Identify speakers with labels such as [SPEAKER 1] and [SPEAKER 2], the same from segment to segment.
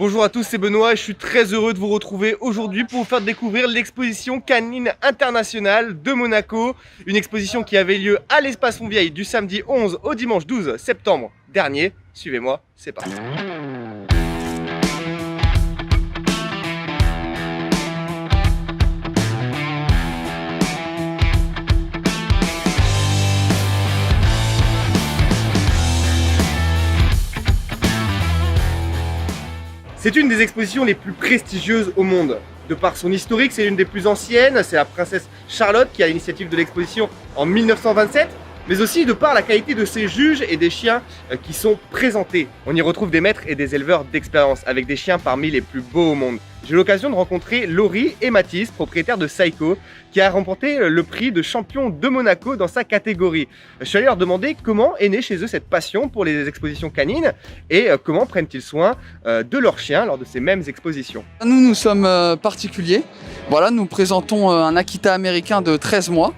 [SPEAKER 1] Bonjour à tous, c'est Benoît et je suis très heureux de vous retrouver aujourd'hui pour vous faire découvrir l'exposition canine internationale de Monaco. Une exposition qui avait lieu à l'Espace Fontvieille du samedi 11 au dimanche 12 septembre dernier. Suivez-moi, c'est parti. C'est une des expositions les plus prestigieuses au monde. De par son historique, c'est l'une des plus anciennes, c'est la princesse Charlotte qui a l'initiative de l'exposition en 1927, mais aussi de par la qualité de ses juges et des chiens qui sont présentés. On y retrouve des maîtres et des éleveurs d'expérience, avec des chiens parmi les plus beaux au monde. J'ai eu l'occasion de rencontrer Laurie et Mathis, propriétaires de Saïko, qui a remporté le prix de champion de Monaco dans sa catégorie. Je suis allé leur demander comment est née chez eux cette passion pour les expositions canines et comment prennent-ils soin de leurs chiens lors de ces mêmes expositions.
[SPEAKER 2] Nous sommes particuliers. Voilà, nous présentons un Akita américain de 13 mois.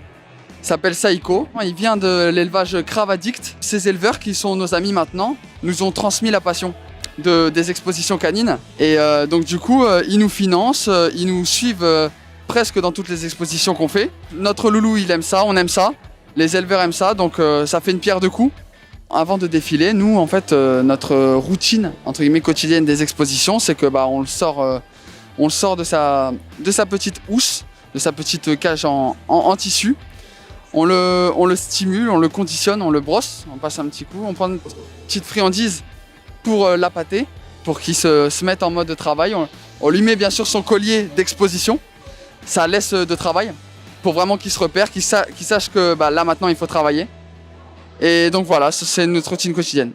[SPEAKER 2] Il s'appelle Saïko. Il vient de l'élevage Crave Addict. Ces éleveurs, qui sont nos amis maintenant, nous ont transmis la passion des expositions canines. Et donc du coup, ils nous financent, ils nous suivent presque dans toutes les expositions qu'on fait. Notre loulou, il aime ça, on aime ça. Les éleveurs aiment ça, donc ça fait une pierre deux coups. Avant de défiler, nous, en fait, notre routine, entre guillemets, quotidienne des expositions, c'est que on le sort de sa petite housse, de sa petite cage en tissu. On le stimule, on le conditionne, on le brosse, on passe un petit coup, on prend une petite friandise pour l'appâter, pour qu'il se mette en mode de travail. On lui met bien sûr son collier d'exposition, ça laisse de travail, pour vraiment qu'il se repère, qu'il sache que là maintenant il faut travailler. Et donc voilà, c'est notre routine quotidienne.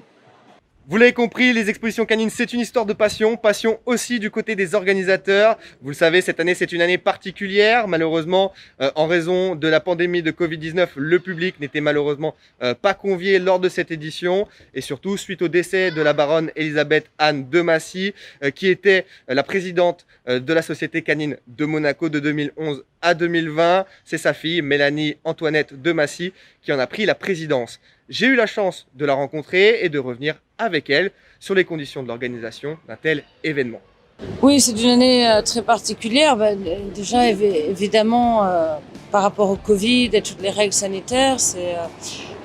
[SPEAKER 1] Vous l'avez compris, les expositions canines, c'est une histoire de passion, passion aussi du côté des organisateurs. Vous le savez, cette année, c'est une année particulière. Malheureusement, en raison de la pandémie de Covid-19, le public n'était malheureusement pas convié lors de cette édition. Et surtout, suite au décès de la baronne Elisabeth Anne de Massy, qui était la présidente de la Société canine de Monaco de 2011 à 2020. C'est sa fille, Mélanie Antoinette de Massy, qui en a pris la présidence. J'ai eu la chance de la rencontrer et de revenir avec elle sur les conditions de l'organisation d'un tel événement.
[SPEAKER 3] Oui, c'est une année très particulière. Déjà, évidemment, par rapport au Covid et toutes les règles sanitaires,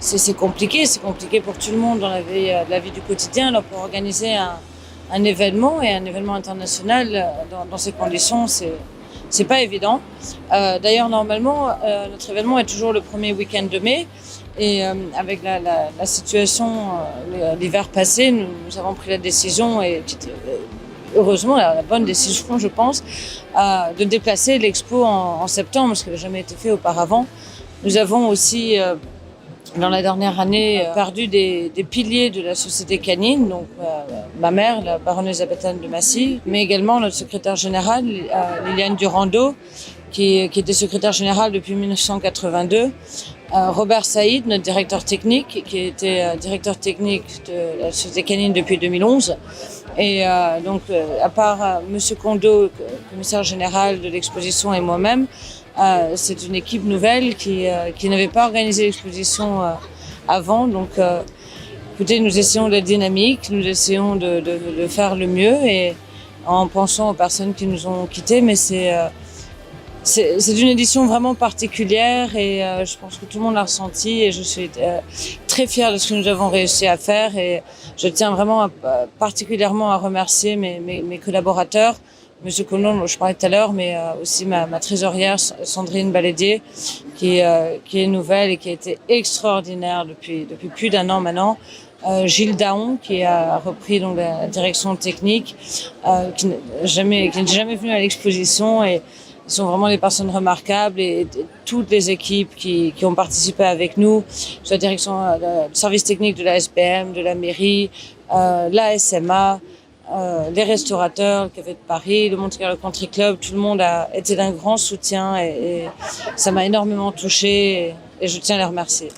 [SPEAKER 3] c'est compliqué. C'est compliqué pour tout le monde dans la vie du quotidien. Alors, pour organiser un événement et un événement international dans ces conditions, c'est pas évident. D'ailleurs, normalement, notre événement est toujours le premier week-end de mai. Et avec la situation l'hiver passé, nous avons pris la décision, et heureusement la bonne décision je pense, de déplacer l'expo en septembre, ce qui n'avait jamais été fait auparavant. Nous avons aussi dans la dernière année perdu des piliers de la société canine, donc ma mère, la baronne Elisabeth Anne de Massy, mais également notre secrétaire générale Liliane Durando, qui était secrétaire générale depuis 1982. Robert Saïd, notre directeur technique, qui était directeur technique de la Société canine depuis 2011. Et donc, à part Monsieur Kondo, commissaire général de l'exposition, et moi-même, c'est une équipe nouvelle qui n'avait pas organisé l'exposition avant. Donc, écoutez, nous essayons d'être dynamiques, nous essayons de faire le mieux, et en pensant aux personnes qui nous ont quittés, mais c'est une édition vraiment particulière, et je pense que tout le monde l'a ressenti, et je suis très fière de ce que nous avons réussi à faire, et je tiens vraiment particulièrement à remercier mes collaborateurs, Monsieur Colomb, dont je parlais tout à l'heure, mais aussi ma trésorière Sandrine Balédier, qui est nouvelle et qui a été extraordinaire depuis plus d'un an maintenant. Gilles Daon, qui a repris donc la direction technique, qui n'est jamais venu à l'exposition, et ils sont vraiment des personnes remarquables, et toutes les équipes qui ont participé avec nous, soit la direction, le service technique de la SPM, de la mairie, la SMA, les restaurateurs, le Café de Paris, le Monte Carlo Country Club, tout le monde a été d'un grand soutien, et ça m'a énormément touchée, et je tiens à les remercier.